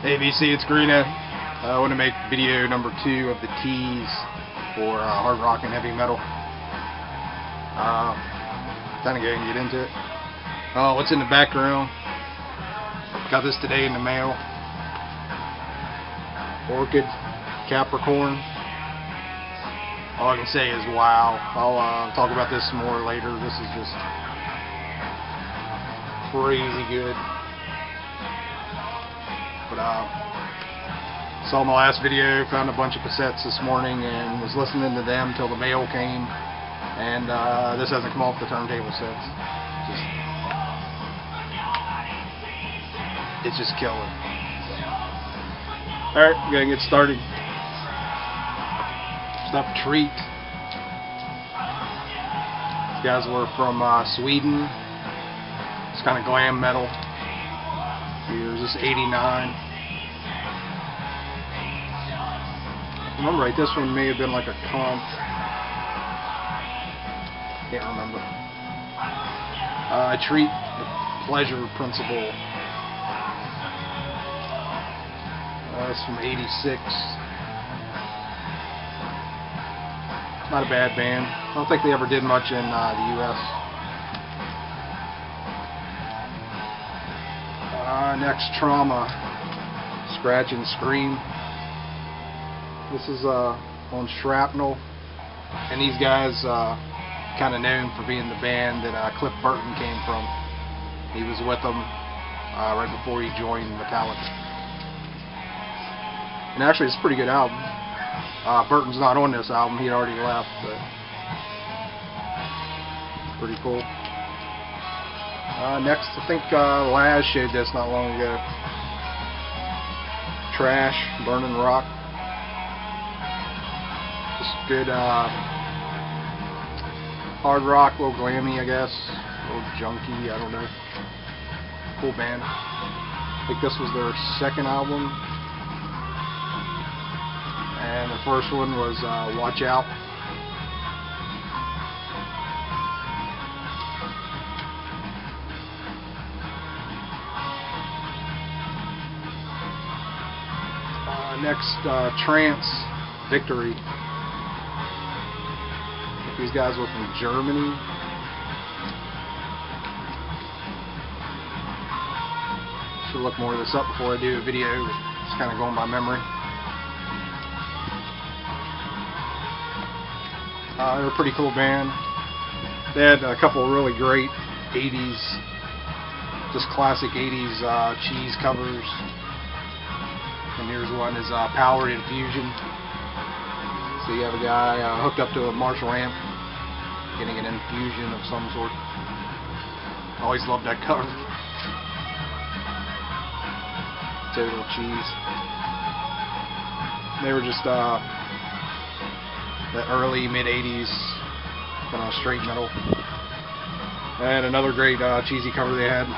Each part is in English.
Hey VC, it's Greeno. I want to make video number 2 of the teas for hard rock and heavy metal. Kind of go and get into it. What's in the background? Got this today in the mail. Orchid, Capricorn. All I can say is wow. I'll talk about this more later. This is just crazy good. But saw my last video, found a bunch of cassettes this morning and was listening to them till the mail came, and this hasn't come off the turntable since. It's just killer. Alright, we're gonna get started. First up, Treat. These guys were from Sweden. It's kind of glam metal. Here's this 89. Remember right, this one may have been like a comp. Can't remember. Treat, the Pleasure Principle. That's from 86. Not a bad band. I don't think they ever did much in the US. Next, Trauma, Scratch and Scream. This is on Shrapnel, and these guys kind of known for being the band that Cliff Burton came from. He was with them right before he joined Metallica. And actually, it's a pretty good album. Burton's not on this album; he'd already left, but pretty cool. Next, I think Laz showed this not long ago. Trash, Burning Rock. Just good hard rock, a little glammy, I guess. A little junky, I don't know. Cool band. I think this was their second album. And the first one was Watch Out. Next, Trance, Victory. These guys were from Germany. Should look more of this up before I do a video. Just kind of going by memory. They're a pretty cool band. They had a couple of really great 80s, just classic 80s Cheese covers. And here's one is Powered Infusion. So you have a guy hooked up to a Marshall amp, getting an infusion of some sort. Always loved that cover. Total Cheese. They were just the early mid-80s kind of straight metal. And another great cheesy cover they had,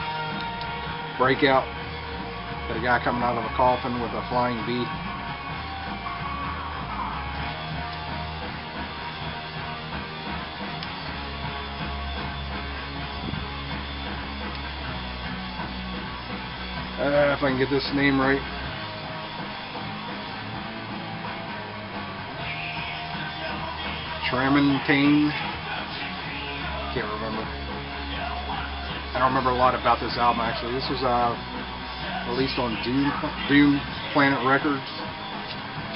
Breakout. Got a guy coming out of a coffin with a flying bee. If I can get this name right. Tramontane. Can't remember. I don't remember a lot about this album actually. This was released on Doom Planet Records.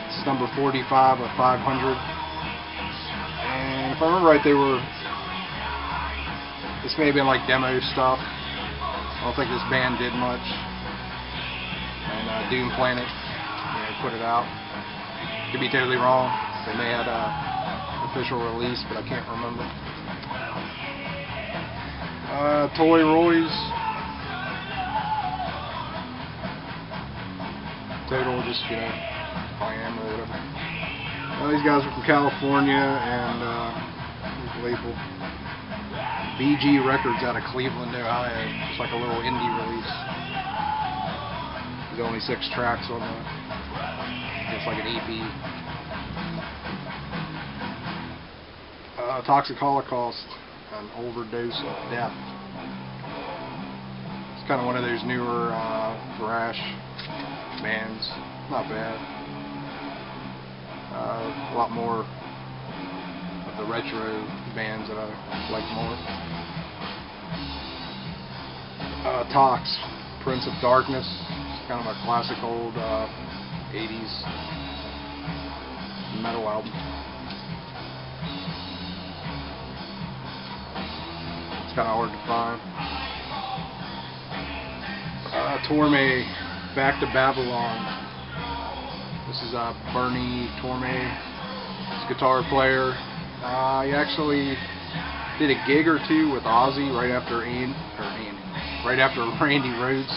It's number 45 of 500. And if I remember right, this may have been like demo stuff. I don't think this band did much. And Doom Planet, put it out. Could be totally wrong. They may have an official release, but I can't remember. Toy Roy's. Total, just, Miami or whatever. These guys are from California, and here's the label. BG Records out of Cleveland, Ohio. It's like a little indie release. There's only 6 tracks on that. It's like an EP. Toxic Holocaust, An Overdose of Death. It's kind of one of those newer thrash bands. Not bad. A lot more of the retro bands that I like more. Tox, Prince of Darkness. It's kind of a classic old 80s metal album. It's kind of hard to find. Torme, Back to Babylon. This is Bernie Torme. He's a guitar player. He actually did a gig or two with Ozzy right after Randy Rhoads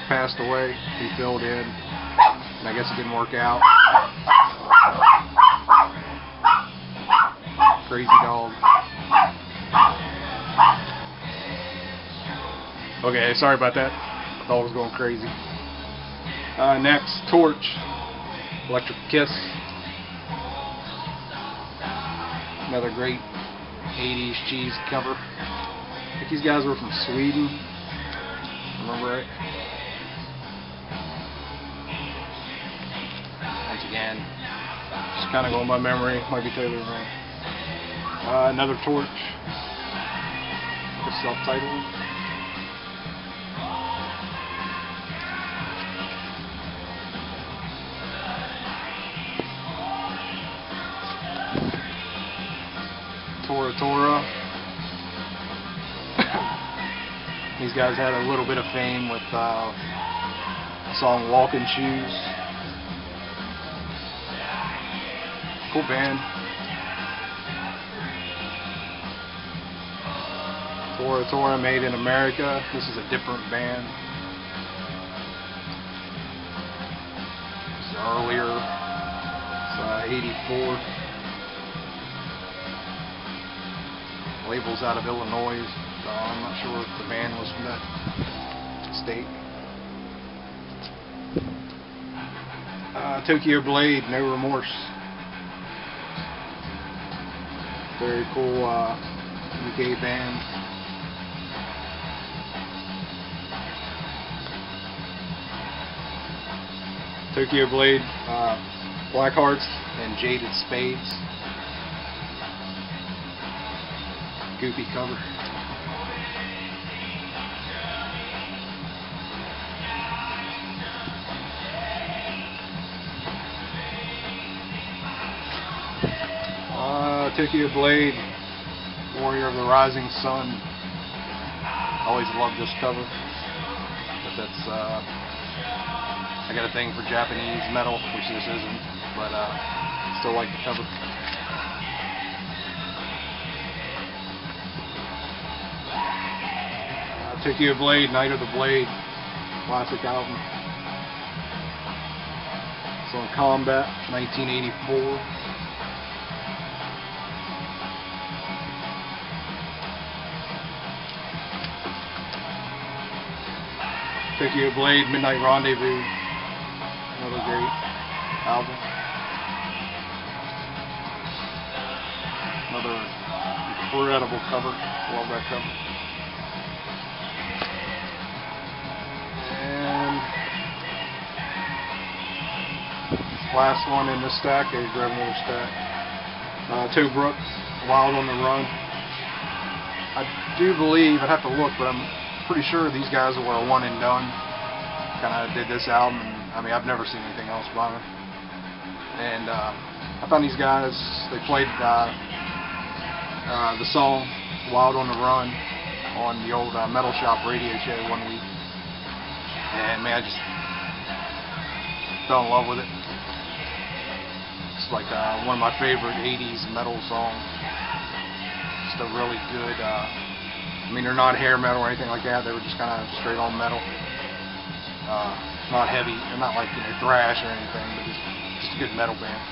passed away. He filled in, and I guess it didn't work out. Crazy dog. Okay, sorry about that. The dog was going crazy. Next, Torch, Electric Kiss. Another great 80s cheese cover. I think these guys were from Sweden. Remember right? Once again, just kind of going by memory. Might be totally wrong. Another Torch. Just self-titled. Tora. These guys had a little bit of fame with the song Walking Shoes. Cool band. Tora Made in America. This is a different band. It's earlier. It's 84. Label's out of Illinois, so I'm not sure if the band was from that state. Tokyo Blade, No Remorse. Very cool UK band. Tokyo Blade, Blackhearts, and Jaded Spades. Goofy cover. Tokyo Blade, Warrior of the Rising Sun. Always loved this cover, but that's I got a thing for Japanese metal, which this isn't, but still like the cover. Tokyo Blade, Night of the Blade, classic album. It's on Combat, 1984. Tokyo Blade, Midnight Rendezvous, another great album. Another incredible cover, love that cover. Last one in this stack, I grab another stack. Toe Brooks, Wild on the Run. I do believe, I'd have to look, but I'm pretty sure these guys were a one and done. Kind of did this album, and I mean, I've never seen anything else by them. And I found these guys, they played the song Wild on the Run on the old Metal Shop radio show one week. And man, I just fell in love with it. It's like one of my favorite 80s metal songs. Just a really good, I mean, they're not hair metal or anything like that. They were just kind of straight on metal. Not heavy, they're not like, you know, thrash or anything, but just a good metal band.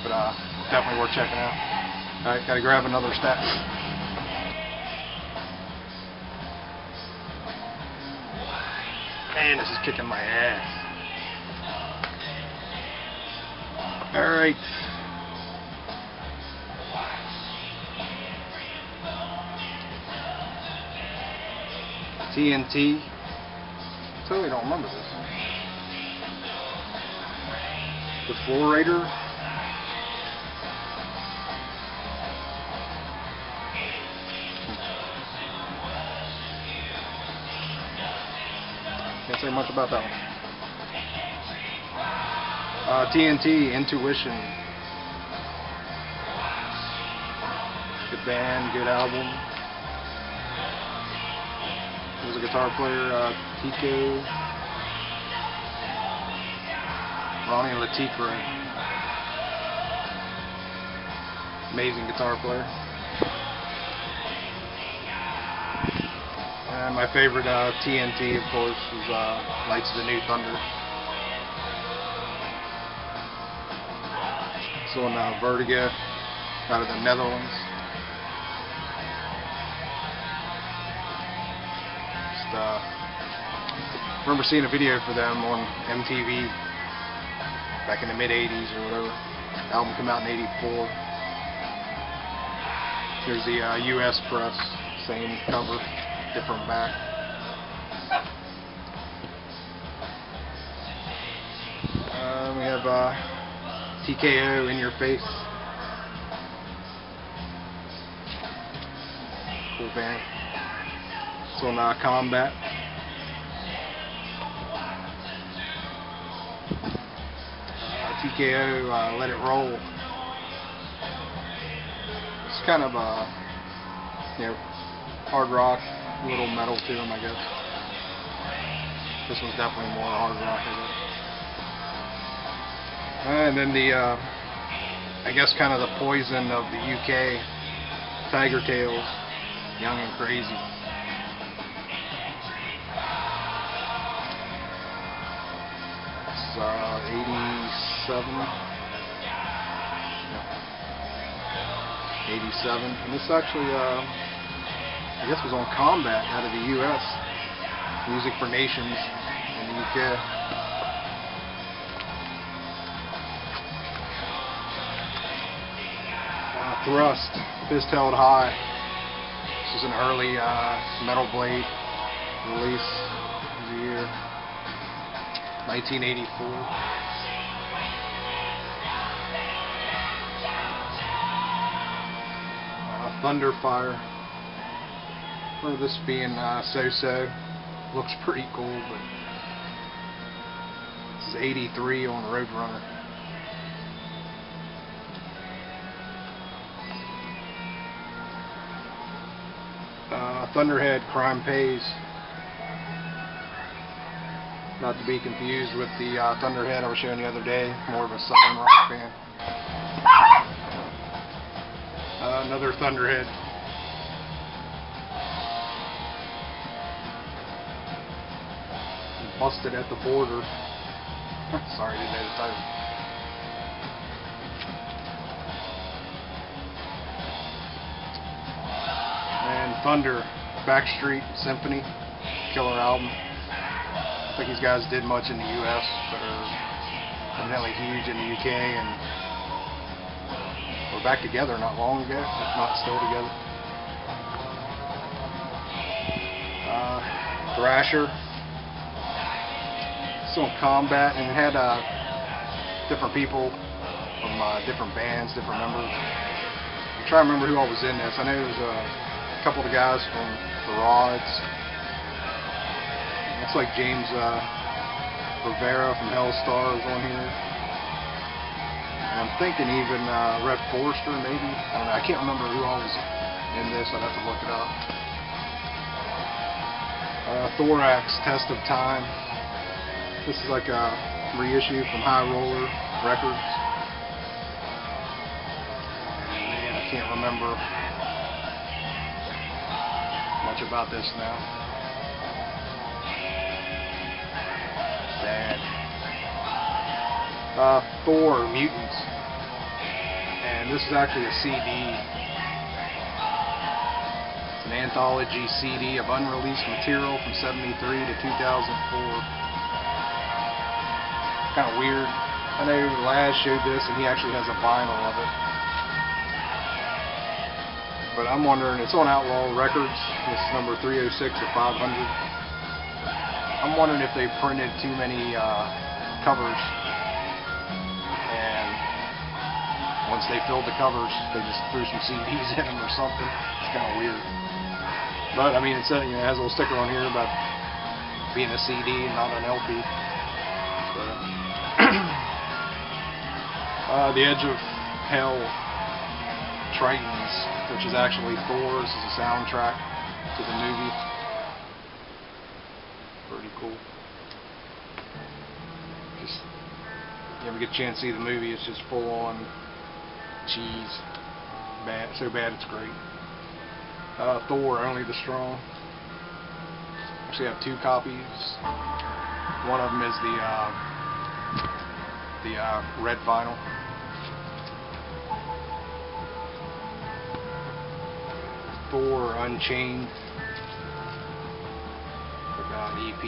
But definitely worth checking out. Alright, gotta grab another stack. Man, this is kicking my ass. Alright. TNT. totally don't remember this. The Florator. Can't say much about that one. TNT, Intuition. Good band, good album. There's a guitar player, Tico. Ronnie Latifre. Amazing guitar player. And my favorite TNT, of course, is Lights of the New Thunder. So in Vertigo, out of the Netherlands. Remember seeing a video for them on MTV back in the mid-80s or whatever. The album came out in '84. Here's the US press, same cover, different back. We have TKO, In Your Face. Cool band. It's on Combat. TKO, Let It Roll. It's kind of hard rock, a little metal to them, I guess. This one's definitely more hard rock, I guess. And then the, I guess kind of the Poison of the UK, Tiger Tails, Young and Crazy. It's 87. Yeah. 87. And this actually, I guess was on Combat out of the US. Music for Nations in the UK. Thrust, Fist Held High. This is an early Metal Blade release of the year 1984. Thunderfire. Remember this being so-so. Looks pretty cool, but this is 83 on Roadrunner. Thunderhead, Crime Pays. Not to be confused with the Thunderhead I was showing the other day, more of a southern rock band. Another Thunderhead. Busted at the Border. Sorry, didn't know the title. And Thunder, Backstreet Symphony, killer album. I think these guys did much in the US, but are evidently huge in the UK, and we're back together not long ago, if not still together. Thrasher. Still in Combat, and it had different people from different bands, different members. I'm trying to remember who all was in this. I know there was a couple of the guys from the Rods. Looks like James Rivera from Hellstar was on here. And I'm thinking even Red Forrester, maybe. I don't know. I can't remember who all was in this. I'd have to look it up. Thorax, Test of Time. This is like a reissue from High Roller Records. And man, I can't remember much about this now. Sad. Thor, Mutants. And this is actually a CD. It's an anthology CD of unreleased material from '73 to 2004. Kind of weird. I know Laz showed this and he actually has a vinyl of it. But I'm wondering, it's on Outlaw Records. This is number 306 of 500. I'm wondering if they printed too many covers, and once they filled the covers, they just threw some CDs in them or something. It's kind of weird. But I mean, it said, it has a little sticker on here about being a CD and not an LP. So, The Edge of Hell Tritons, which is actually Thor. This is a soundtrack to the movie. Pretty cool. Just, you ever get a chance to see the movie, it's just full on cheese. Bad, so bad it's great. Thor, Only the Strong. Actually, I have 2 copies. One of them is the red vinyl. Thor Unchained. EP.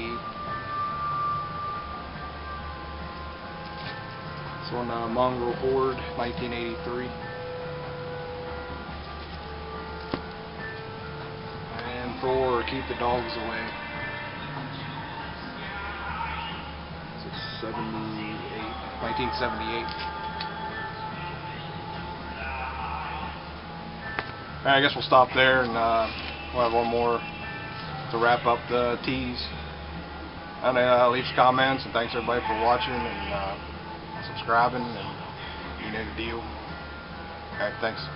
This one, Mongrel Horde, 1983. And Thor, Keep the Dogs Away. This is 1978. I guess we'll stop there, and we'll have one more to wrap up the teas. And leave some comments, and thanks everybody for watching and subscribing, and you know the deal. Alright, thanks.